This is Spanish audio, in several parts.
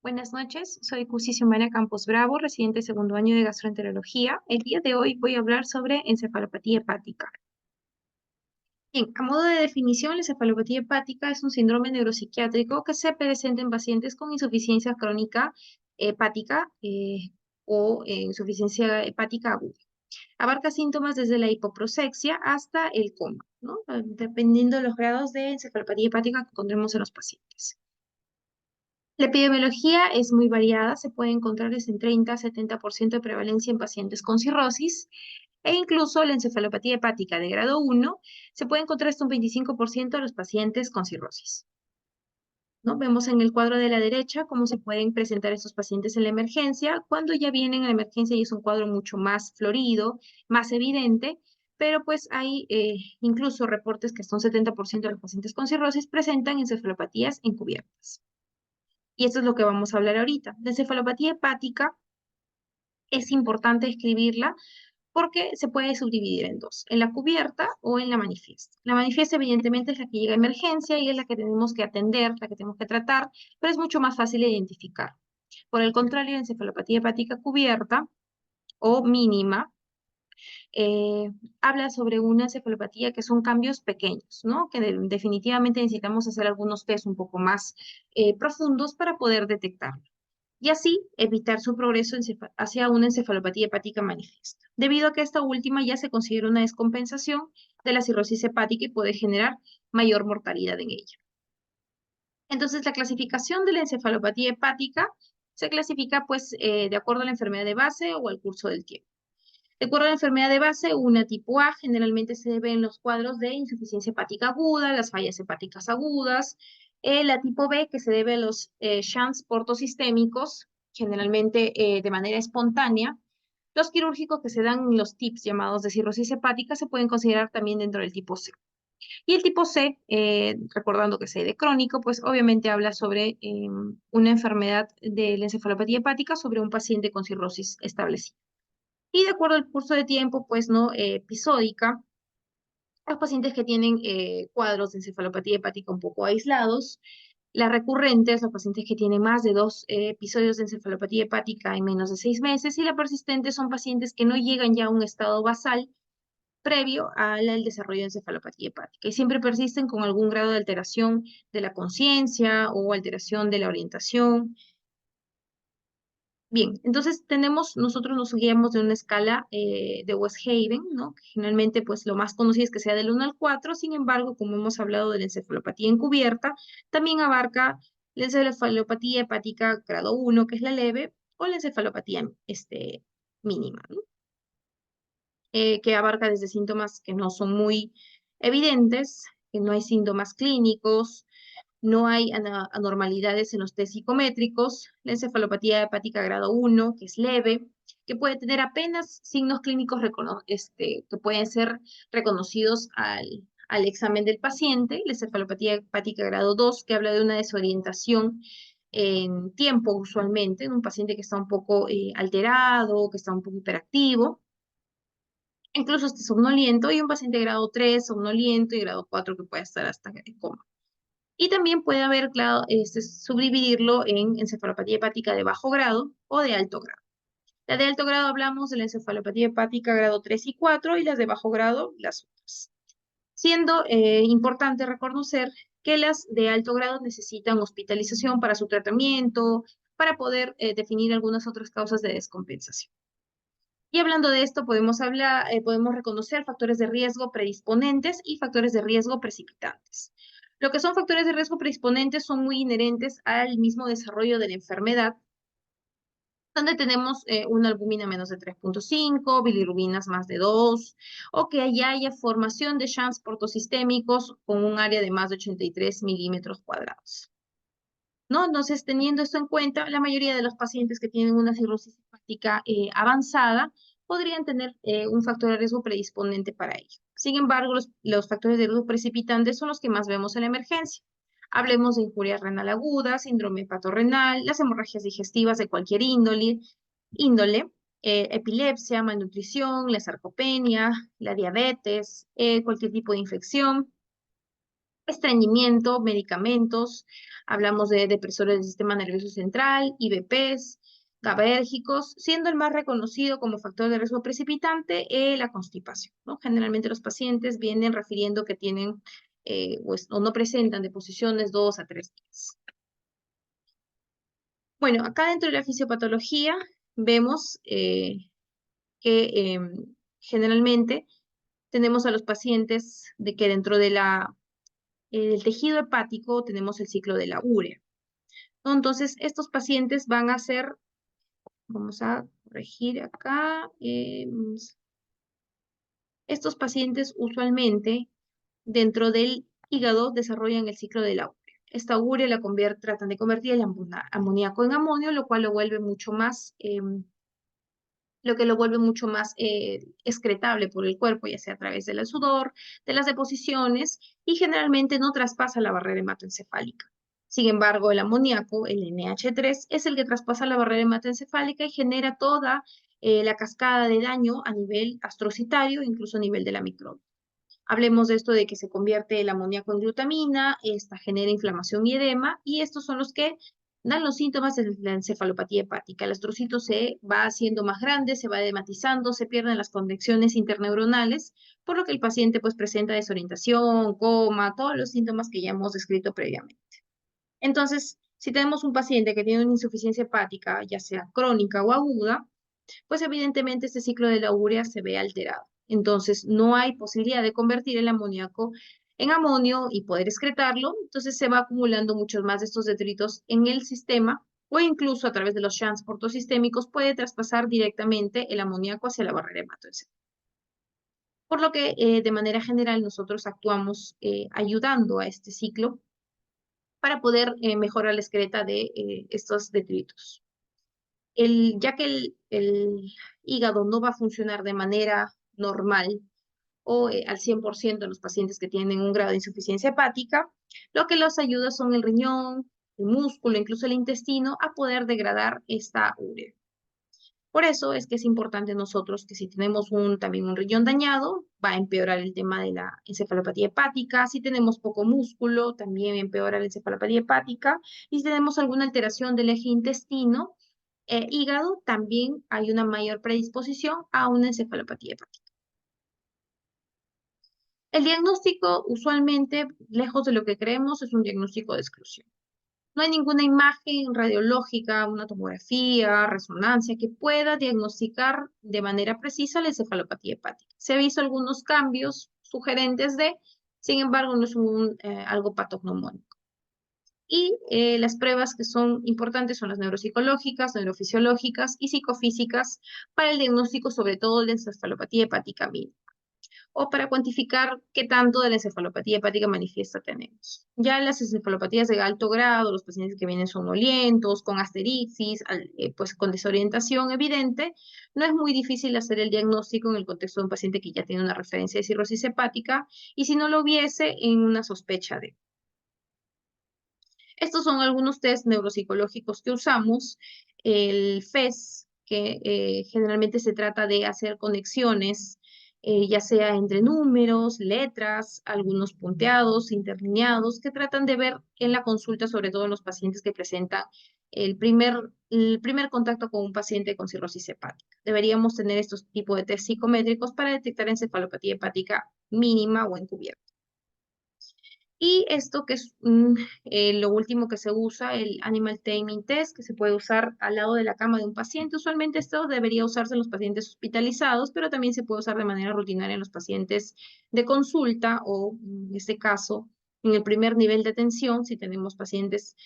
Buenas noches, soy Cusi Xiomara Campos Bravo, residente segundo año de gastroenterología. El día de hoy voy a hablar sobre encefalopatía hepática. Bien, a modo de definición, la encefalopatía hepática es un síndrome neuropsiquiátrico que se presenta en pacientes con insuficiencia crónica hepática o insuficiencia hepática aguda. Abarca síntomas desde la hipoprosexia hasta el coma, ¿no? Dependiendo de los grados de encefalopatía hepática que encontremos en los pacientes. La epidemiología es muy variada, se puede encontrar desde en 30 a 70% de prevalencia en pacientes con cirrosis e incluso la encefalopatía hepática de grado 1 se puede encontrar hasta un 25% de los pacientes con cirrosis, ¿no? Vemos en el cuadro de la derecha cómo se pueden presentar estos pacientes en la emergencia. Cuando ya vienen a la emergencia y es un cuadro mucho más florido, más evidente, pero pues hay incluso reportes que hasta un 70% de los pacientes con cirrosis presentan encefalopatías encubiertas. Y esto es lo que vamos a hablar ahorita. La encefalopatía hepática es importante escribirla porque se puede subdividir en dos, en la cubierta o en la manifiesta. La manifiesta evidentemente es la que llega a emergencia y es la que tenemos que atender, la que tenemos que tratar, pero es mucho más fácil de identificar. Por el contrario, la encefalopatía hepática cubierta o mínima eh, habla sobre una encefalopatía que son cambios pequeños, ¿no? Que definitivamente necesitamos hacer algunos test un poco más profundos para poder detectarlo y así evitar su progreso hacia una encefalopatía hepática manifiesta, debido a que esta última ya se considera una descompensación de la cirrosis hepática y puede generar mayor mortalidad en ella. Entonces, la clasificación de la encefalopatía hepática se clasifica pues de acuerdo a la enfermedad de base o al curso del tiempo. De acuerdo a la enfermedad de base, una tipo A generalmente se ve en los cuadros de insuficiencia hepática aguda, las fallas hepáticas agudas. La tipo B, que se debe a los shunts portosistémicos, generalmente de manera espontánea. Los quirúrgicos que se dan en los TIPS llamados de cirrosis hepática se pueden considerar también dentro del tipo C. Y el tipo C, recordando que C de crónico, pues obviamente habla sobre una enfermedad de la encefalopatía hepática sobre un paciente con cirrosis establecida. Y de acuerdo al curso de tiempo, pues no episódica, los pacientes que tienen cuadros de encefalopatía hepática un poco aislados, las recurrentes, los pacientes que tienen más de dos episodios de encefalopatía hepática en menos de 6 meses, y la persistente son pacientes que no llegan ya a un estado basal previo al desarrollo de encefalopatía hepática y siempre persisten con algún grado de alteración de la conciencia o alteración de la orientación. Bien, entonces nosotros nos guiamos de una escala de Westhaven, ¿no? Que generalmente, pues, lo más conocido es que sea del 1 al 4. Sin embargo, como hemos hablado de la encefalopatía encubierta, también abarca la encefalopatía hepática grado 1, que es la leve, o la encefalopatía mínima, ¿no? Que abarca desde síntomas que no son muy evidentes, que no hay síntomas clínicos, no hay anormalidades en los test psicométricos, la encefalopatía hepática grado 1, que es leve, que puede tener apenas signos clínicos que pueden ser reconocidos al examen del paciente, la encefalopatía hepática grado 2, que habla de una desorientación en tiempo usualmente, en un paciente que está un poco alterado, que está un poco hiperactivo, incluso este somnoliento, y un paciente grado 3, somnoliento, y grado 4 que puede estar hasta en coma. Y también puede haber, claro, subdividirlo en encefalopatía hepática de bajo grado o de alto grado. La de alto grado hablamos de la encefalopatía hepática grado 3 y 4 y las de bajo grado las otras. Siendo importante reconocer que las de alto grado necesitan hospitalización para su tratamiento, para poder definir algunas otras causas de descompensación. Y hablando de esto, podemos reconocer factores de riesgo predisponentes y factores de riesgo precipitantes. Lo que son factores de riesgo predisponentes son muy inherentes al mismo desarrollo de la enfermedad, donde tenemos una albúmina menos de 3.5, bilirrubinas más de 2, o que allá haya formación de shunts portosistémicos con un área de más de 83 milímetros cuadrados, ¿no? Entonces, teniendo esto en cuenta, la mayoría de los pacientes que tienen una cirrosis hepática avanzada podrían tener un factor de riesgo predisponente para ello. Sin embargo, los factores de riesgo precipitantes son los que más vemos en la emergencia. Hablemos de injuria renal aguda, síndrome hepatorrenal, las hemorragias digestivas de cualquier índole, epilepsia, malnutrición, la sarcopenia, la diabetes, cualquier tipo de infección, estreñimiento, medicamentos, hablamos de depresores del sistema nervioso central, IBPs, GABAérgicos, siendo el más reconocido como factor de riesgo precipitante la constipación, ¿no? Generalmente los pacientes vienen refiriendo que tienen o no presentan deposiciones 2 a 3 días. Bueno, acá dentro de la fisiopatología vemos que generalmente tenemos a los pacientes de que dentro de el tejido hepático tenemos el ciclo de la urea, ¿no? Entonces, estos pacientes van a ser, vamos a corregir acá, estos pacientes usualmente dentro del hígado desarrollan el ciclo de la urea. Esta urea tratan de convertir el amoníaco en amonio, lo cual lo vuelve mucho más excretable por el cuerpo, ya sea a través del sudor, de las deposiciones, y generalmente no traspasa la barrera hematoencefálica. Sin embargo, el amoníaco, el NH3, es el que traspasa la barrera hematoencefálica y genera toda la cascada de daño a nivel astrocitario, incluso a nivel de la microbio. Hablemos de esto de que se convierte el amoníaco en glutamina, esta genera inflamación y edema, y estos son los que dan los síntomas de la encefalopatía hepática. El astrocito se va haciendo más grande, se va edematizando, se pierden las conexiones interneuronales, por lo que el paciente pues presenta desorientación, coma, todos los síntomas que ya hemos descrito previamente. Entonces, si tenemos un paciente que tiene una insuficiencia hepática, ya sea crónica o aguda, pues evidentemente este ciclo de la urea se ve alterado. Entonces, no hay posibilidad de convertir el amoníaco en amonio y poder excretarlo, entonces se va acumulando muchos más de estos detritos en el sistema o incluso a través de los shunts portosistémicos puede traspasar directamente el amoníaco hacia la barrera hematoencefálica. Por lo que de manera general nosotros actuamos ayudando a este ciclo para poder mejorar la excreta de estos detritos. Ya que el hígado no va a funcionar de manera normal o al 100% en los pacientes que tienen un grado de insuficiencia hepática, lo que los ayuda son el riñón, el músculo, incluso el intestino, a poder degradar esta urea. Por eso es que es importante nosotros que si tenemos también un riñón dañado, va a empeorar el tema de la encefalopatía hepática. Si tenemos poco músculo, también empeora la encefalopatía hepática. Y si tenemos alguna alteración del eje intestino, hígado, también hay una mayor predisposición a una encefalopatía hepática. El diagnóstico, usualmente, lejos de lo que creemos, es un diagnóstico de exclusión. No hay ninguna imagen radiológica, una tomografía, resonancia que pueda diagnosticar de manera precisa la encefalopatía hepática. Se han visto algunos cambios sugerentes sin embargo, no es algo patognomónico. Y las pruebas que son importantes son las neuropsicológicas, neurofisiológicas y psicofísicas para el diagnóstico, sobre todo de encefalopatía hepática mínima, o para cuantificar qué tanto de la encefalopatía hepática manifiesta tenemos. Ya las encefalopatías de alto grado, los pacientes que vienen somnolientos, con asterixis, pues con desorientación evidente, no es muy difícil hacer el diagnóstico en el contexto de un paciente que ya tiene una referencia de cirrosis hepática, y si no lo hubiese, en una sospecha de. Estos son algunos test neuropsicológicos que usamos. El FES, que generalmente se trata de hacer conexiones, ya sea entre números, letras, algunos punteados, interlineados, que tratan de ver en la consulta, sobre todo en los pacientes que presentan el primer contacto con un paciente con cirrosis hepática. Deberíamos tener estos tipos de test psicométricos para detectar encefalopatía hepática mínima o encubierta. Y esto que es lo último que se usa, el Animal Taming Test, que se puede usar al lado de la cama de un paciente. Usualmente esto debería usarse en los pacientes hospitalizados, pero también se puede usar de manera rutinaria en los pacientes de consulta o, en este caso, en el primer nivel de atención, si tenemos pacientes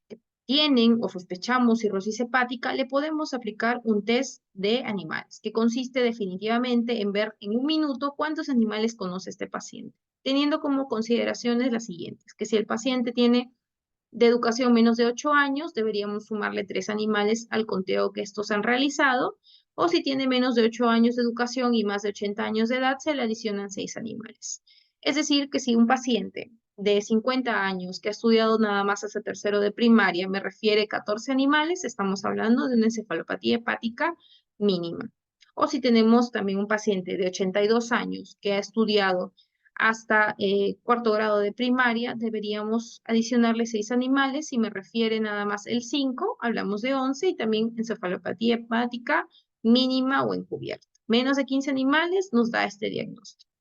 que tienen o sospechamos cirrosis hepática, le podemos aplicar un test de animales, que consiste definitivamente en ver en un minuto cuántos animales conoce este paciente, teniendo como consideraciones las siguientes, que si el paciente tiene de educación menos de 8 años, deberíamos sumarle 3 animales al conteo que estos han realizado, o si tiene menos de 8 años de educación y más de 80 años de edad, se le adicionan 6 animales. Es decir, que si un paciente de 50 años que ha estudiado nada más hasta tercero de primaria me refiere 14 animales, estamos hablando de una encefalopatía hepática mínima. O si tenemos también un paciente de 82 años que ha estudiado hasta cuarto grado de primaria, deberíamos adicionarle 6 animales. Si me refiere nada más el 5, hablamos de 11, y también encefalopatía hepática mínima o encubierta. Menos de 15 animales nos da este diagnóstico.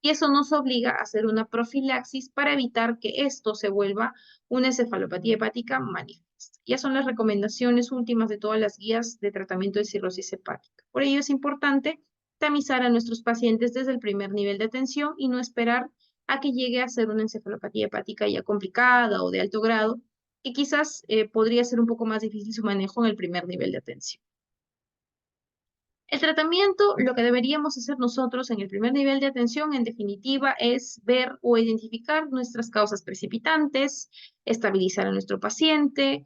Y eso nos obliga a hacer una profilaxis para evitar que esto se vuelva una encefalopatía hepática manifiesta. Ya son las recomendaciones últimas de todas las guías de tratamiento de cirrosis hepática. Por ello es importante tamizar a nuestros pacientes desde el primer nivel de atención y no esperar a que llegue a ser una encefalopatía hepática ya complicada o de alto grado, que quizás podría ser un poco más difícil su manejo en el primer nivel de atención. El tratamiento, lo que deberíamos hacer nosotros en el primer nivel de atención, en definitiva, es ver o identificar nuestras causas precipitantes, estabilizar a nuestro paciente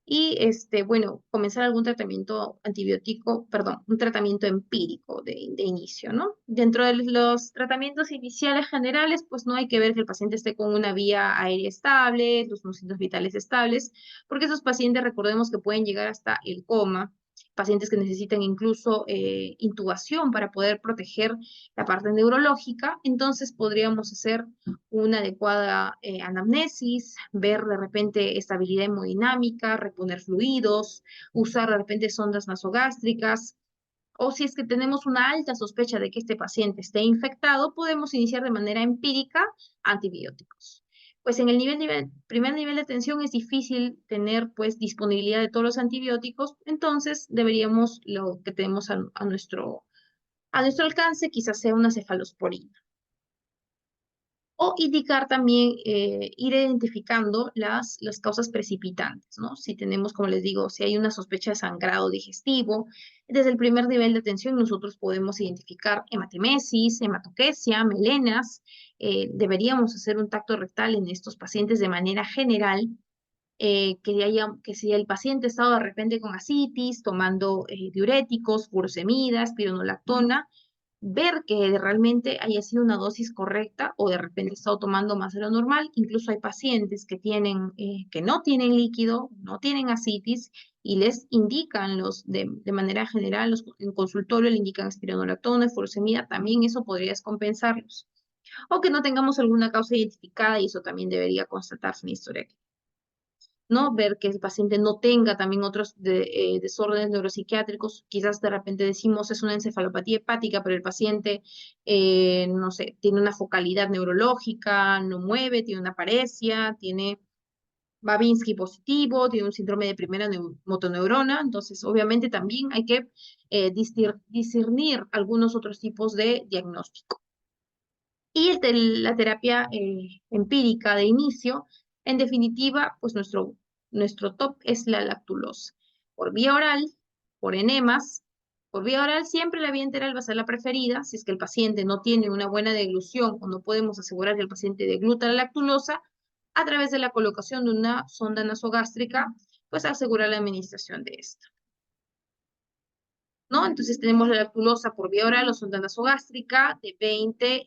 y, bueno, comenzar algún tratamiento antibiótico, perdón, un tratamiento empírico de inicio, ¿no? Dentro de los tratamientos iniciales generales, pues no hay que ver que el paciente esté con una vía aérea estable, los signos vitales estables, porque esos pacientes, recordemos que pueden llegar hasta el coma, pacientes que necesitan incluso intubación para poder proteger la parte neurológica. Entonces podríamos hacer una adecuada anamnesis, ver de repente estabilidad hemodinámica, reponer fluidos, usar de repente sondas nasogástricas, o si es que tenemos una alta sospecha de que este paciente esté infectado, podemos iniciar de manera empírica antibióticos. Pues en el primer nivel de atención es difícil tener pues disponibilidad de todos los antibióticos, entonces deberíamos, lo que tenemos a nuestro alcance, quizás sea una cefalosporina. O indicar también, ir identificando las causas precipitantes, ¿no? Si tenemos, como les digo, si hay una sospecha de sangrado digestivo, desde el primer nivel de atención nosotros podemos identificar hematemesis, hematoquesia, melenas. Deberíamos hacer un tacto rectal en estos pacientes de manera general, que si el paciente ha estado de repente con ascitis, tomando diuréticos, furosemida, espironolactona, ver que realmente haya sido una dosis correcta o de repente ha estado tomando más de lo normal. Incluso hay pacientes que que no tienen líquido, no tienen ascitis y les indican de manera general, en consultorio le indican espironolactona, furosemida, también eso podría descompensarlos. O que no tengamos alguna causa identificada y eso también debería constatarse en la historia, ¿no? Ver que el paciente no tenga también otros desórdenes neuropsiquiátricos. Quizás de repente decimos es una encefalopatía hepática, pero el paciente, no sé, tiene una focalidad neurológica, no mueve, tiene una paresia, tiene Babinski positivo, tiene un síndrome de primera motoneurona. Entonces, obviamente también hay que discernir algunos otros tipos de diagnóstico. Y la terapia empírica de inicio, en definitiva, pues nuestro top es la lactulosa. Por vía oral, por enemas, por vía oral siempre la vía enteral va a ser la preferida. Si es que el paciente no tiene una buena deglución o no podemos asegurar que el paciente degluta la lactulosa, a través de la colocación de una sonda nasogástrica, pues asegurar la administración de esta, ¿no? Entonces tenemos la lactulosa por vía oral o sonda nasogástrica de 20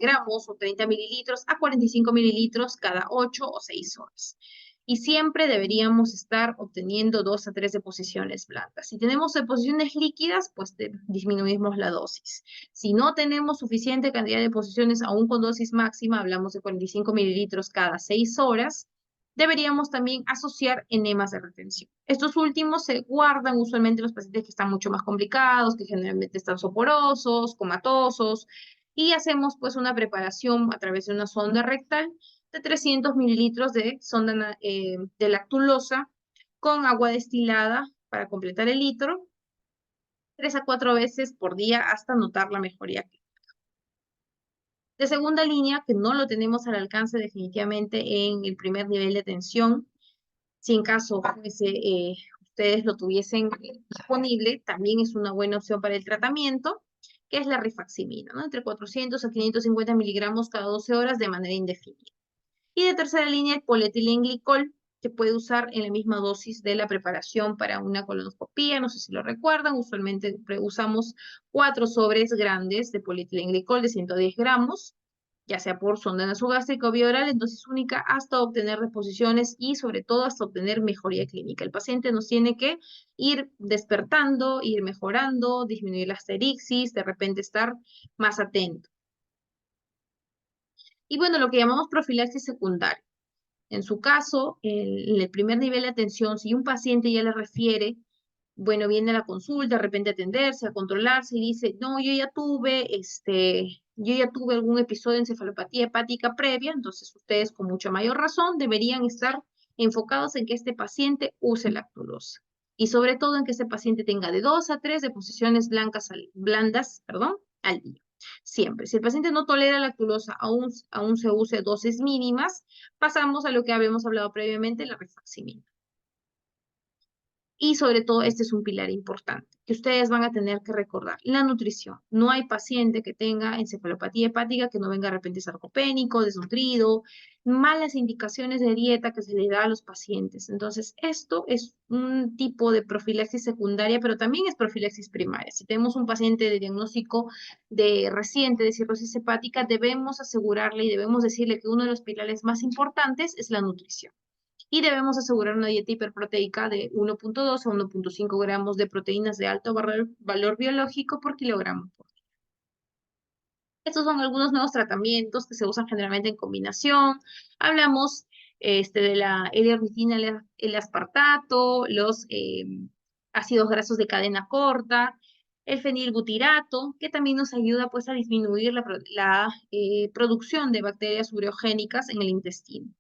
gramos o 30 mililitros a 45 mililitros cada 8 o 6 horas. Y siempre deberíamos estar obteniendo 2 a 3 deposiciones blancas. Si tenemos deposiciones líquidas, pues disminuimos la dosis. Si no tenemos suficiente cantidad de deposiciones, aún con dosis máxima, hablamos de 45 mililitros cada 6 horas, deberíamos también asociar enemas de retención. Estos últimos se guardan usualmente en los pacientes que están mucho más complicados, que generalmente están soporosos, comatosos, y hacemos pues una preparación a través de una sonda rectal de 300 mililitros de sonda de lactulosa con agua destilada para completar el litro, 3 a 4 veces por día hasta notar la mejoría. De segunda línea, que no lo tenemos al alcance definitivamente en el primer nivel de tensión, si en caso ustedes lo tuviesen disponible, también es una buena opción para el tratamiento, que es la rifaximina, ¿no? Entre 400 a 550 miligramos cada 12 horas de manera indefinida. Y de tercera línea, el polietilenglicol, que puede usar en la misma dosis de la preparación para una colonoscopía. No sé si lo recuerdan, usualmente usamos 4 sobres grandes de polietilenglicol de 110 gramos, ya sea por sonda nasogástrica o vía oral, en dosis única, hasta obtener reposiciones y sobre todo hasta obtener mejoría clínica. El paciente nos tiene que ir despertando, ir mejorando, disminuir la asterixis, de repente estar más atento. Y bueno, lo que llamamos profilaxis secundaria. En su caso, en el primer nivel de atención, si un paciente ya le refiere, bueno, viene a la consulta, de repente a atenderse, a controlarse y dice, no, yo ya tuve algún episodio de encefalopatía hepática previa, entonces ustedes con mucha mayor razón deberían estar enfocados en que este paciente use lactulosa. Y sobre todo en que este paciente tenga de 2 a 3 deposiciones blandas, al día. Siempre. Si el paciente no tolera lactulosa, aún se use dosis mínimas, pasamos a lo que habíamos hablado previamente, la rifaximirina. Y sobre todo, este es un pilar importante que ustedes van a tener que recordar. La nutrición. No hay paciente que tenga encefalopatía hepática que no venga de repente sarcopénico, desnutrido, malas indicaciones de dieta que se le da a los pacientes. Entonces, esto es un tipo de profilaxis secundaria, pero también es profilaxis primaria. Si tenemos un paciente de diagnóstico de reciente de cirrosis hepática, debemos asegurarle y debemos decirle que uno de los pilares más importantes es la nutrición y debemos asegurar una dieta hiperproteica de 1.2 a 1.5 gramos de proteínas de alto valor biológico por kilogramo. Estos son algunos nuevos tratamientos que se usan generalmente en combinación. Hablamos de la L-arnitina, el aspartato, los ácidos grasos de cadena corta, el fenilbutirato, que también nos ayuda pues a disminuir la producción de bacterias ureogénicas en el intestino.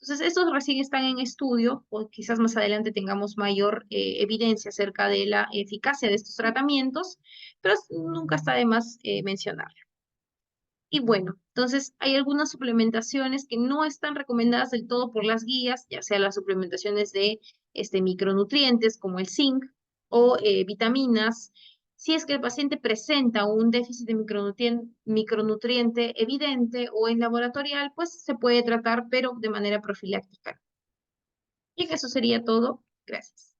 Entonces, estos recién están en estudio, o quizás más adelante tengamos mayor evidencia acerca de la eficacia de estos tratamientos, pero nunca está de más mencionarlo. Y bueno, entonces hay algunas suplementaciones que no están recomendadas del todo por las guías, ya sea las suplementaciones de micronutrientes como el zinc o vitaminas. Si es que el paciente presenta un déficit de micronutriente evidente o en laboratorial, pues se puede tratar, pero de manera profiláctica. Y eso sería todo. Gracias.